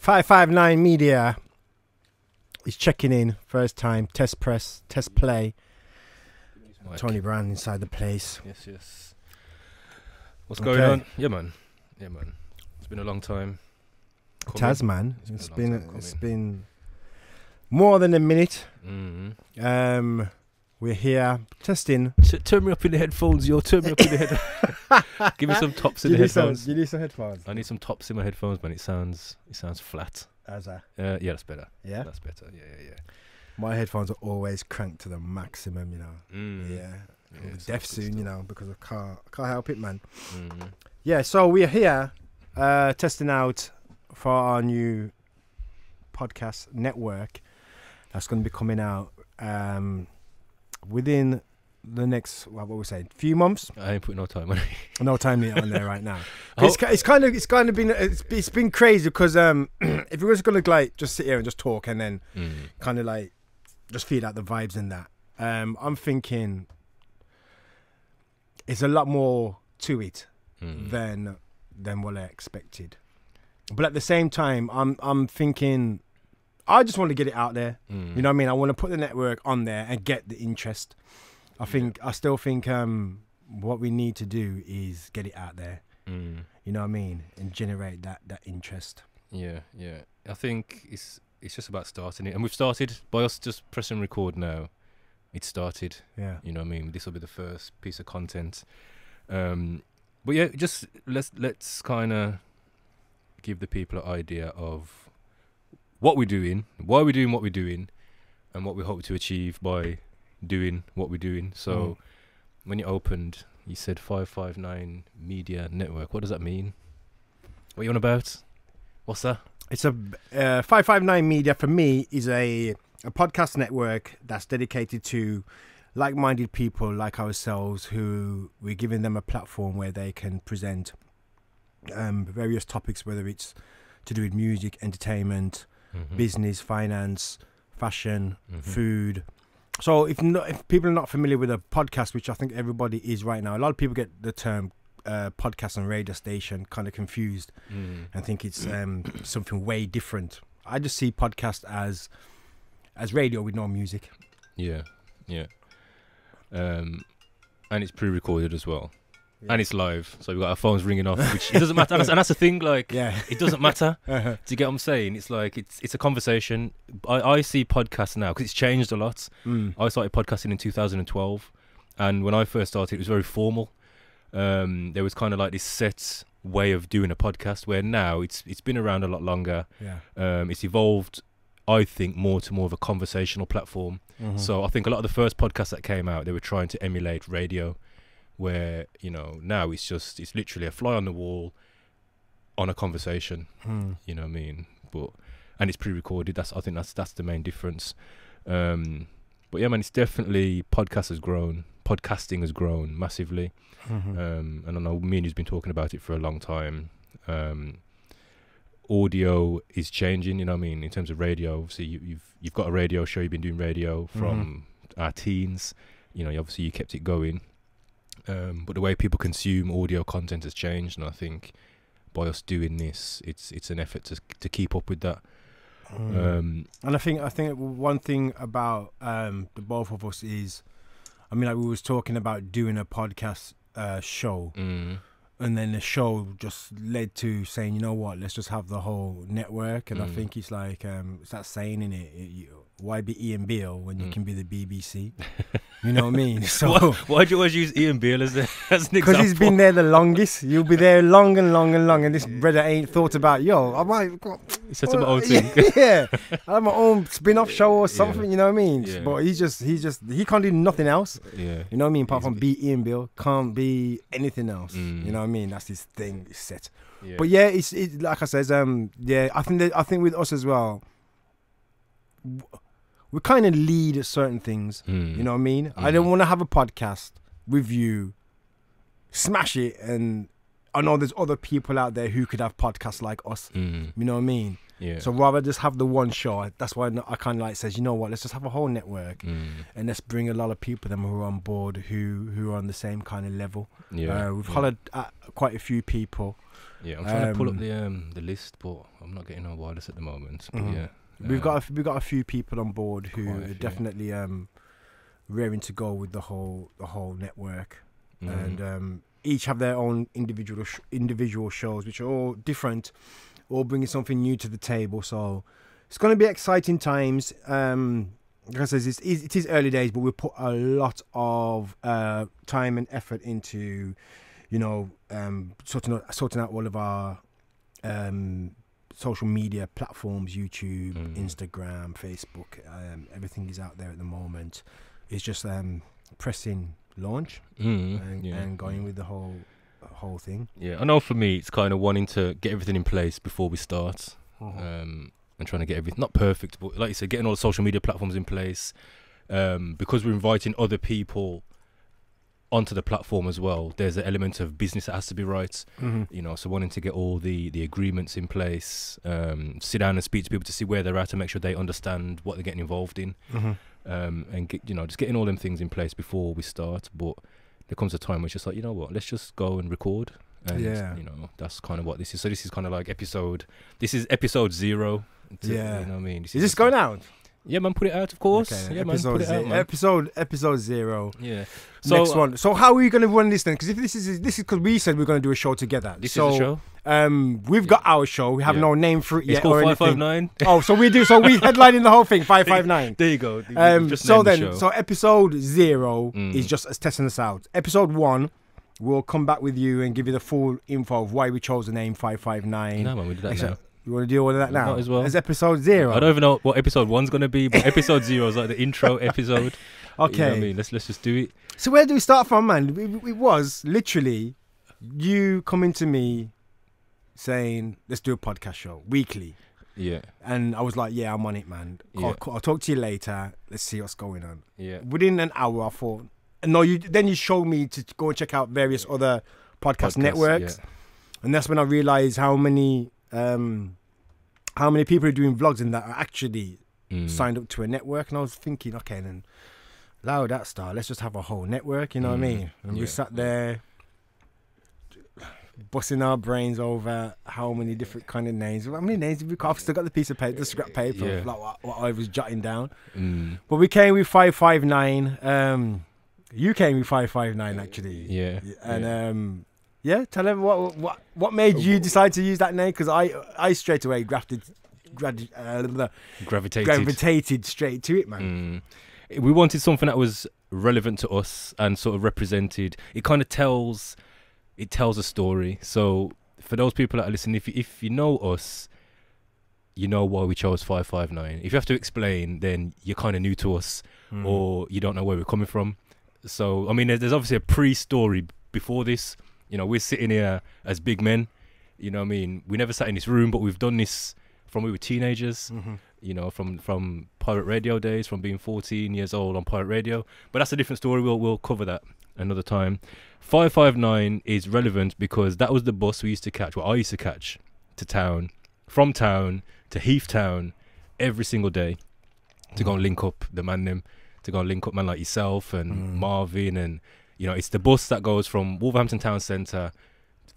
559 Media is checking in. First time. Test press. Test play. Tony Brown inside the place. Yes. What's going on? Yeah, man. It's been a long time. It has, man. It's been more than a minute. Mm-hmm. We're here testing. Turn me up in the headphones, yo. Turn me up in the headphones. Give me some tops in the headphones. You need some headphones. I need some tops in my headphones, man. It sounds flat. How's that? Yeah, that's better. Yeah? That's better. Yeah. My headphones are always cranked to the maximum, you know. Yeah, Deaf soon, you know, because I can't help it, man. Mm-hmm. Yeah, so we're here testing out for our new podcast network that's going to be coming out within the next, few months. I ain't putting no time on it. No time on there right now. It's been crazy because if we're just gonna just sit here and just talk and then kind of like just feel out the vibes and that, I'm thinking it's a lot more to it than what I expected. But at the same time, I'm thinking I just want to get it out there. You know what I mean? I want to put the network on there and get the interest. I still think what we need to do is get it out there. You know what I mean? And generate that interest. Yeah. I think it's just about starting it. And we've started by us just pressing record now. It started. Yeah. You know what I mean? This will be the first piece of content. But yeah, just let's kind of give the people an idea of what we're doing, why we're doing what we're doing, and what we hope to achieve by doing what we're doing. So when you opened, you said 559 Media Network. What does that mean? What are you on about? What's that? It's a 559 Media for me is a podcast network that's dedicated to like-minded people like ourselves, who we're giving them a platform where they can present various topics, whether it's to do with music, entertainment, business, finance, fashion, food. So if people are not familiar with a podcast, which I think everybody is right now, a lot of people get the term podcast and radio station kind of confused and think it's something way different. I just see podcast as radio with no music. Yeah. And it's pre-recorded as well. Yeah. And it's live, so we've got our phones ringing off, which it doesn't matter. And that's the thing, like, it doesn't matter. Do you get what I'm saying? It's like, it's a conversation. I see podcasts now, because it's changed a lot. I started podcasting in 2012, and when I first started, it was very formal. There was kind of like this set way of doing a podcast, where now it's been around a lot longer. It's evolved, I think, more of a conversational platform. So I think a lot of the first podcasts that came out, they were trying to emulate radio, where, you know, now it's literally a fly on the wall on a conversation. You know what I mean? And it's pre-recorded. I think that's the main difference. But yeah, man, it's definitely podcasting has grown massively. And I know me and you's been talking about it for a long time. Audio is changing, you know what I mean, in terms of radio. Obviously you've got a radio show, you've been doing radio from our teens, you know, obviously you kept it going. But the way people consume audio content has changed, and I think by us doing this, it's an effort to keep up with that. And I think one thing about the both of us is, I mean, like we was talking about doing a podcast show, and then the show just led to saying, you know what, let's just have the whole network. And I think it's like it's that saying in it, why be Ian Beale when you can be the BBC? You know what I mean? So why'd you always use Ian Beale as an example? Because he's been there the longest. You'll be there long and long and long, and this brother ain't thought about, I might set up my own thing. Yeah, I have my own spin-off show or something. You know what I mean? But he can't do nothing else. You know what I mean? Apart from be Ian Beale, can't be anything else. You know what I mean? That's his thing. It's set. But yeah, it's like I said. I think with us as well, we kind of lead certain things. You know what I mean? I don't want to have a podcast with you, smash it, and I know there's other people out there who could have podcasts like us. You know what I mean? Yeah. So rather just have the one show. That's why I kind of like says, you know what? Let's just have a whole network, and let's bring a lot of people then who are on board, who are on the same kind of level. We've hollered at quite a few people Yeah, I'm trying to pull up the list, but I'm not getting no wireless at the moment. But yeah, we've got a few people on board who are definitely raring to go with the whole network, and each have their own individual shows, which are all different, all bringing something new to the table. So it's going to be exciting times. Like I said, it is early days, but we put a lot of time and effort into, sorting out all of our social media platforms, YouTube, Instagram, Facebook. Everything is out there at the moment. It's just pressing launch and going with the whole thing. Yeah, I know for me, it's kind of wanting to get everything in place before we start. And trying to get everything, not perfect, but like you said, getting all the social media platforms in place, because we're inviting other people onto the platform as well. There's an element of business that has to be right, so wanting to get all the agreements in place, sit down and speak to people to see where they're at and make sure they understand what they're getting involved in, and get, just getting all them things in place before we start. But there comes a time where it's just like, you know what, let's just go and record. And that's kind of what this is. So this is kind of like episode 0. You know what I mean? Is this going out? Yeah, man, put it out, of course. Okay, yeah, man, put it out, man. Episode 0. Yeah. So, next one. So how are you going to run this then? Because if this is because we said we're going to do a show together. This is a show. We've got our show. We have no name for it yet. It's called 559. Oh, so we do. So we headlining the whole thing. 559. There you go. So episode 0 is just us testing us out. Episode 1. We'll come back with you and give you the full info of why we chose the name 559. No, man, we did that now. You want to deal with that now? Might as well. As episode 0. I don't even know what episode 1's going to be, but episode 0 is like the intro episode. Okay. You know what I mean? Let's just do it. So where do we start from, man? It was literally you coming to me saying, let's do a podcast show weekly. Yeah. And I was like, yeah, I'm on it, man. I'll talk to you later. Let's see what's going on. Yeah. Within an hour, I thought... No, then you showed me to go and check out various other podcast networks, and that's when I realized how many people are doing vlogs and that are actually signed up to a network. And I was thinking, okay, then allow that start. Let's just have a whole network. You know what I mean? And we sat there busting our brains over how many different kind of names. How many names have we got? I've still got the piece of paper, the scrap paper, of like what I was jotting down. But we came with 559. You came with 559 actually. Yeah. And tell them what made you decide to use that name, because I straight away gravitated straight to it, man. We wanted something that was relevant to us and sort of represented. It kind of tells a story. So for those people that are listening, if you know us, you know why we chose 559. If you have to explain, then you're kind of new to us, or you don't know where we're coming from. So, I mean, there's obviously a pre-story before this. We're sitting here as big men. You know what I mean? We never sat in this room, but we've done this from we were teenagers. From pirate radio days, from being 14 years old on pirate radio. But that's a different story. We'll cover that another time. 559 is relevant because that was the bus we used to catch, I used to catch to town, from town to Heath Town every single day to go and link up the man them. To go and link up man like yourself and Marvin, and it's the bus that goes from Wolverhampton Town Centre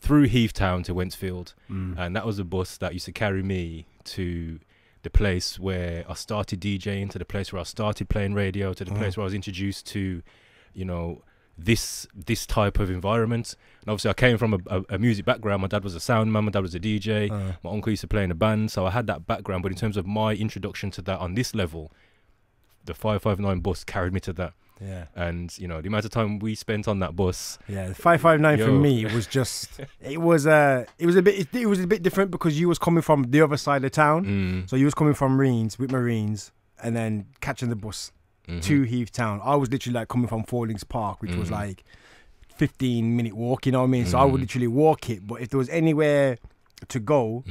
through Heath Town to Wentzfield, and that was the bus that used to carry me to the place where I started DJing, to the place where I started playing radio, to the place where I was introduced to, this type of environment. And obviously I came from a music background. My dad was a sound man, my dad was a DJ, my uncle used to play in a band, so I had that background. But in terms of my introduction to that on this level, the 559 bus carried me to that. Yeah. And, the amount of time we spent on that bus. Yeah, the 559 for me was just, it was a bit different because you was coming from the other side of town. So you was coming from Reens with Marines and then catching the bus to Heath Town. I was literally like coming from Fordings Park, which was like 15-minute walk, you know what I mean? So I would literally walk it. But if there was anywhere to go,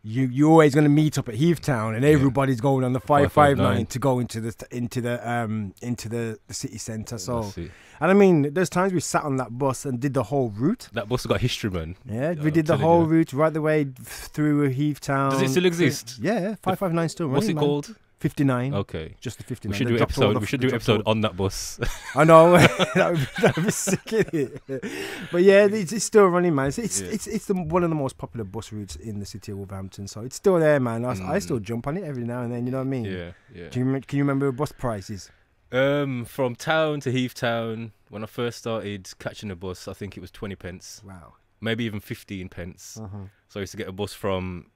you're always going to meet up at Heath Town, and everybody's going on the 559 to go into the city centre. So, and I mean, there's times we sat on that bus and did the whole route. That bus got history, man. Yeah, we did the whole route right the way through Heath Town. Does it still exist? Yeah, 559 still running. What's it called? 59. Okay. Just the 59. We should do an episode. We should do an episode on that bus. I know. that would be sick, innit? But yeah, it's still running, man. It's one of the most popular bus routes in the city of Wolverhampton. So it's still there, man. I still jump on it every now and then. You know what I mean? Yeah, yeah. Can you remember bus prices? From town to Heath Town, when I first started catching a bus, I think it was 20 pence. Wow. Maybe even 15 pence. So I used to get a bus from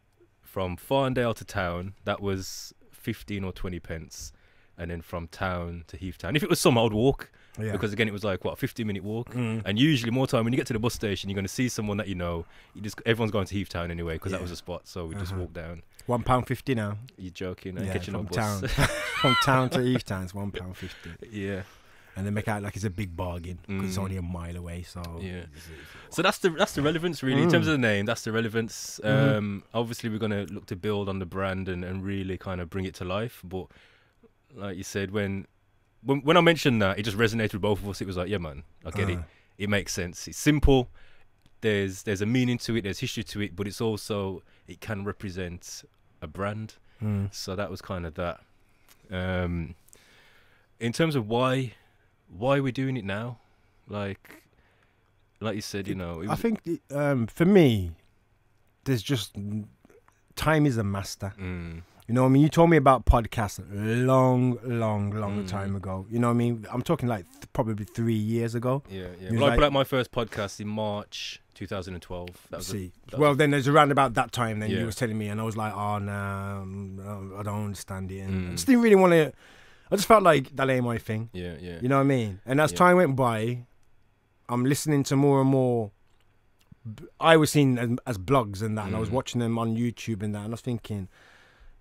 Farndale to town. That was 15 or 20 pence. And then from town to Heath Town. If it was summer, I'd walk. Yeah. Because again, it was like, what, a 15-minute walk? And usually more time, when you get to the bus station, you're going to see someone that you know. Everyone's going to Heath Town anyway, because that was a spot. So we just walk down. £1.50 now. You're joking. Yeah, catching from a bus. Town. From town to Heath Town, it's £1.50. Yeah. And they make out like it's a big bargain because it's only a mile away. So yeah. So that's the relevance really in terms of the name. That's the relevance. Obviously, we're gonna look to build on the brand and really kind of bring it to life. But like you said, when I mentioned that, it just resonated with both of us. It was like, yeah, man, I get it. It makes sense. It's simple. There's a meaning to it. There's history to it. But it's also, it can represent a brand. So that was kind of that. In terms of why we're doing it now, like you said, you know, I think for me, there's just time is a master. You know what I mean? You told me about podcasts long time ago. You know what I mean? I'm talking like probably 3 years ago. Yeah. Well, I put out my first podcast in March 2012. Then there's around about that time then you was telling me, and I was like, oh no, I don't understand it. And I just didn't really want to. I just felt like that ain't my thing. Yeah. You know what I mean? And as time went by, I'm listening to more and more. I was seeing as blogs and that, and I was watching them on YouTube and that, and I was thinking,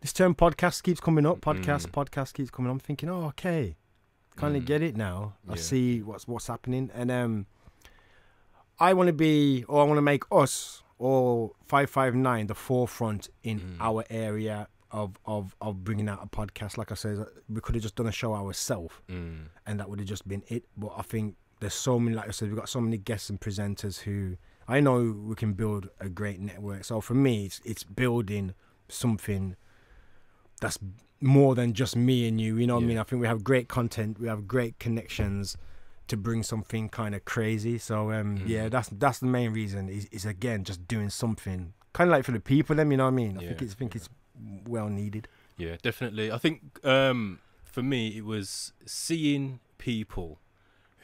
this term podcast keeps coming up. Podcast keeps coming up. I'm thinking, oh, okay, kind of get it now. I see what's happening, and I want to be, or I want to make us or 559 the forefront in our area of bringing out a podcast. Like I said, we could have just done a show ourselves, and that would have just been it. But I think there's so many, like I said, we've got so many guests and presenters who I know we can build a great network. So for me, it's building something that's more than just me and you. You know what I mean? I think we have great content, we have great connections to bring something kind of crazy. So that's the main reason. Is again just doing something kind of like for the people. Them, you know what I mean? I think it's well needed. Yeah, definitely. I think for me it was seeing people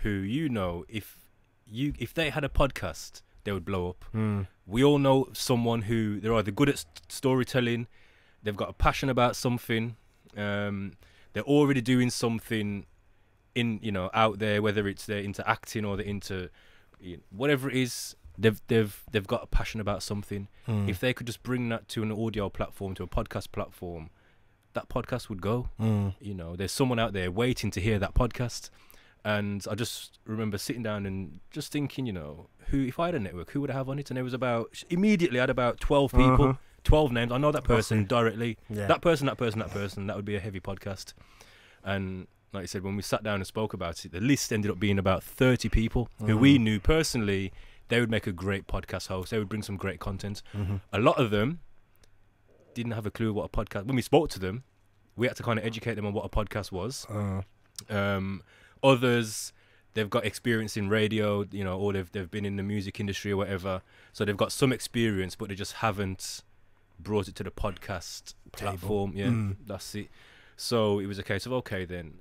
who, you know, if they had a podcast, they would blow up. We all know someone who they're either good at storytelling, they've got a passion about something, they're already doing something out there, whether it's they're into acting or they're into whatever it is. They've got a passion about something. If they could just bring that to an audio platform, to a podcast platform, that podcast would go. You know, there's someone out there waiting to hear that podcast. And I just remember sitting down and just thinking, you know, if I had a network, who would I have on it? And it was immediately I had about 12 people, 12 names. I know that person directly. Yeah. That person. That would be a heavy podcast. And like I said, when we sat down and spoke about it, the list ended up being about 30 people who we knew personally. They would make a great podcast host. They would bring some great content. A lot of them didn't have a clue what a podcast. When we spoke to them, we had to kind of educate them on what a podcast was. Others, they've got experience in radio, you know, or they've been in the music industry or whatever. So they've got some experience, but they just haven't brought it to the podcast platform. Yeah, that's it. So it was a case of, okay, then,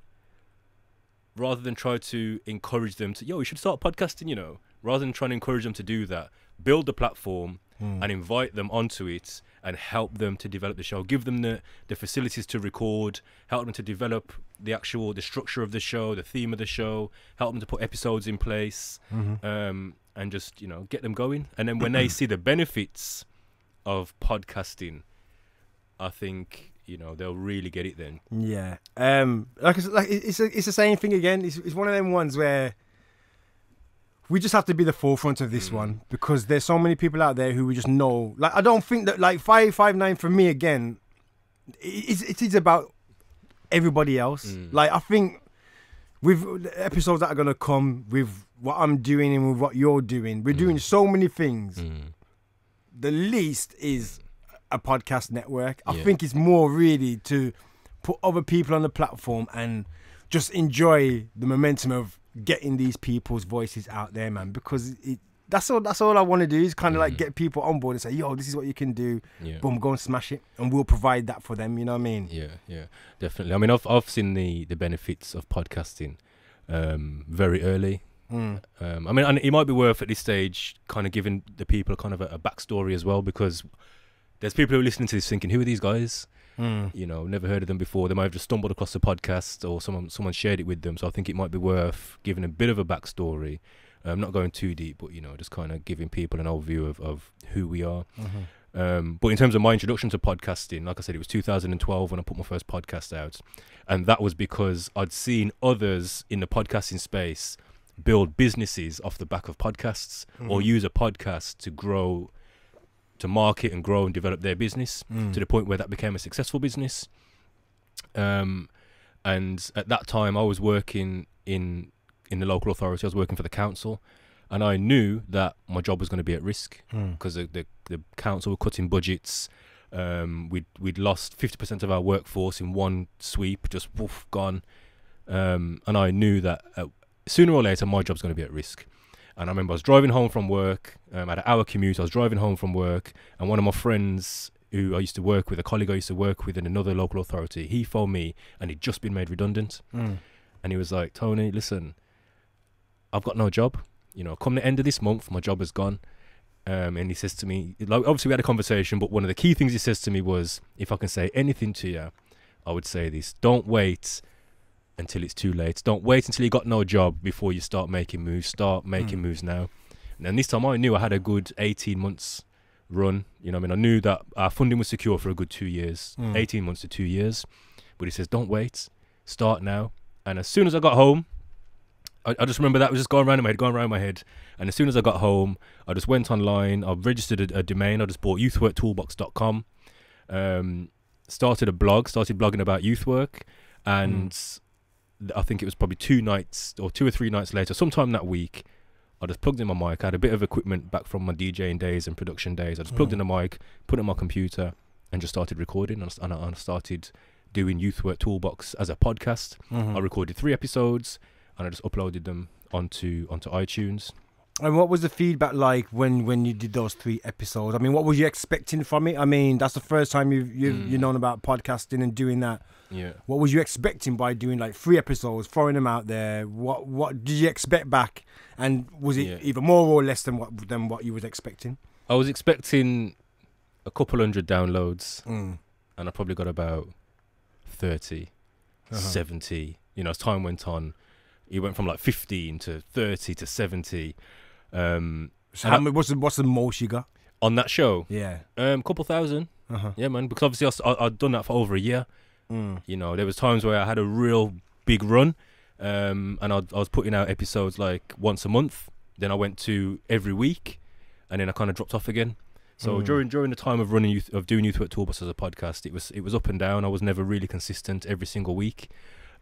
rather than try to encourage them to, you should start podcasting, you know, rather than trying to encourage them to do that, build the platform and invite them onto it and help them to develop the show, give them the facilities to record, help them to develop the structure of the show, the theme of the show, help them to put episodes in place, and just, you know, get them going. And then when they see the benefits of podcasting, I think, you know, they'll really get it then. Yeah. It's the same thing again. It's one of them ones where we just have to be the forefront of this one, because there's so many people out there who we just know. Like, I don't think that, like, 559 for me, again, it is about everybody else. Like, I think with the episodes that are going to come, with what I'm doing and with what you're doing, we're doing so many things. The least is a podcast network. I think it's more really to put other people on the platform and just enjoy the momentum of getting these people's voices out there, man, because that's all I want to do is kind of like get people on board and say, yo, this is what you can do. Boom, go and smash it, and we'll provide that for them. You know what I mean? Yeah, definitely. I mean, I've seen the benefits of podcasting very early. I mean, and it might be worth at this stage kind of giving the people kind of a backstory as well, because there's people who are listening to this thinking, who are these guys? You know, never heard of them before. They might have just stumbled across the podcast, or someone shared it with them. So I think it might be worth giving a bit of a backstory. Not going too deep, but, you know, just kind of giving people an overview of who we are. But in terms of my introduction to podcasting, like I said, it was 2012 when I put my first podcast out. And that was because I'd seen others in the podcasting space build businesses off the back of podcasts, or use a podcast to grow, to market and grow and develop their business to the point where that became a successful business. And at that time I was working in the local authority. I was working for the council, and I knew that my job was going to be at risk because the council were cutting budgets. We'd lost 50% of our workforce in one sweep, just woof, gone. And I knew that sooner or later my job's going to be at risk. And I remember I was driving home from work, at an hour commute. I was driving home from work, and one of my friends who I used to work with, a colleague I used to work with in another local authority, he phoned me, and he'd just been made redundant. And he was like, Tony, listen, I've got no job. You know, come the end of this month, my job is gone. And he says to me, like, obviously we had a conversation, but one of the key things he says to me was, if I can say anything to you, I would say this: don't wait until it's too late. Don't wait until you got no job before you start making moves. Start making moves now. And this time I knew I had a good 18 months run. You know what I mean? I knew that our funding was secure for a good 2 years, 18 months to 2 years. But he says, don't wait, start now. And as soon as I got home, I just remember that was just going around in my head. And as soon as I got home, I just went online. I registered a domain. I just bought youthworktoolbox.com. Started a blog, started blogging about youth work. And I think it was probably 2 or 3 nights later, sometime that week, I just plugged in my mic. I had a bit of equipment back from my DJing days and production days. I just plugged in a mic, put it on my computer, and just started recording. And I started doing Youth Work Toolbox as a podcast. I recorded 3 episodes, and I just uploaded them onto iTunes. And what was the feedback like when you did those 3 episodes? I mean, what were you expecting from it? I mean, that's the first time you've known about podcasting and doing that. Yeah. What was you expecting by doing like 3 episodes, throwing them out there? What did you expect back? And was it either more or less than what you was expecting? I was expecting a couple hundred downloads, and I probably got about 30, 70. You know, as time went on, it went from like 15 to 30 to 70. So what's the most you got on that show? Yeah, couple thousand. Yeah, man. Because obviously I'd done that for over a year. You know, there was times where I had a real big run, and I was putting out episodes like once a month. Then I went to every week, and then I kind of dropped off again. So during the time of doing Youth Work Toolbox as a podcast, it was up and down. I was never really consistent every single week.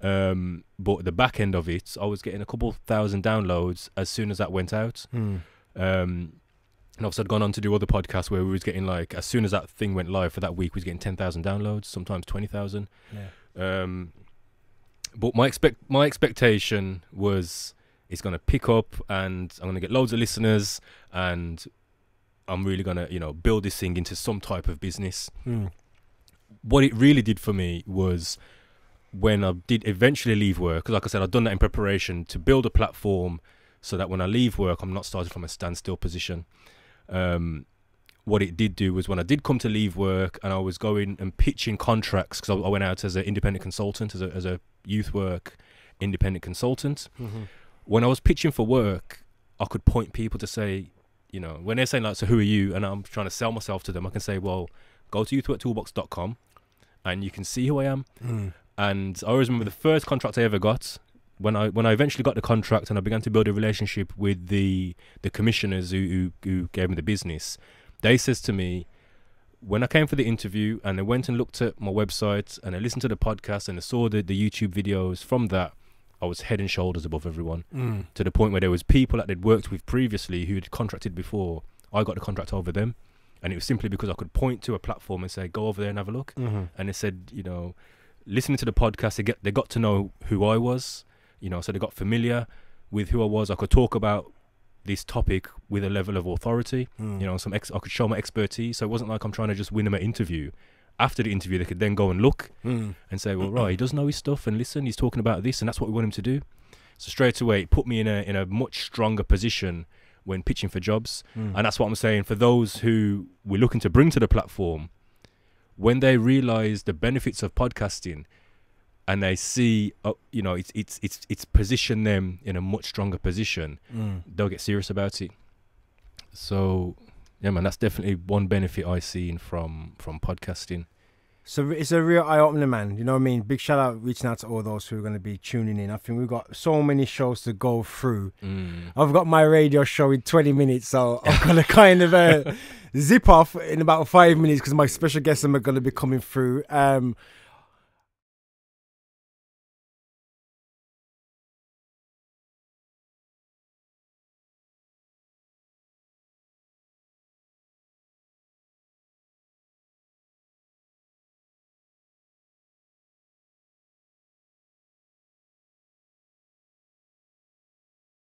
But the back end of it, I was getting a couple thousand downloads as soon as that went out. And obviously I'd gone on to do other podcasts where we was getting, like, as soon as that thing went live for that week, we was getting 10,000 downloads, sometimes 20,000. But my expectation was it's going to pick up and I'm going to get loads of listeners and I'm really going to, you know, build this thing into some type of business. What it really did for me was when I did eventually leave work, because like I said, I'd done that in preparation to build a platform so that when I leave work, I'm not starting from a standstill position. What it did do was when I did come to leave work and I was going and pitching contracts, because I went out as an independent consultant, as a youth work independent consultant. When I was pitching for work, I could point people to say, you know, when they're saying like, so who are you? And I'm trying to sell myself to them, I can say, well, go to youthworktoolbox.com and you can see who I am. And I always remember the first contract I ever got, when I eventually got the contract and I began to build a relationship with the commissioners who gave me the business, they says to me, when I came for the interview and they went and looked at my website and they listened to the podcast and they saw the YouTube videos, from that I was head and shoulders above everyone, to the point where there was people that they'd worked with previously who had contracted before. I got the contract over them, and it was simply because I could point to a platform and say, go over there and have a look. And they said, you know, listening to the podcast, they got to know who I was, you know, so they got familiar with who I was. I could talk about this topic with a level of authority, you know, I could show my expertise. So it wasn't like I'm trying to just win them an interview. After the interview, they could then go and look and say, well, right, he does know his stuff, and listen, he's talking about this, and that's what we want him to do. So straight away, it put me in a much stronger position when pitching for jobs. And that's what I'm saying, for those who we're looking to bring to the platform, when they realize the benefits of podcasting and they see, you know, it's positioned them in a much stronger position, they'll get serious about it. So, yeah, man, that's definitely one benefit I seen from podcasting. So it's a real eye-opener, man. You know what I mean? Big shout out, reaching out to all those who are going to be tuning in. I think we've got so many shows to go through. I've got my radio show in 20 minutes, so I'm going to kind of zip off in about 5 minutes because my special guests are going to be coming through.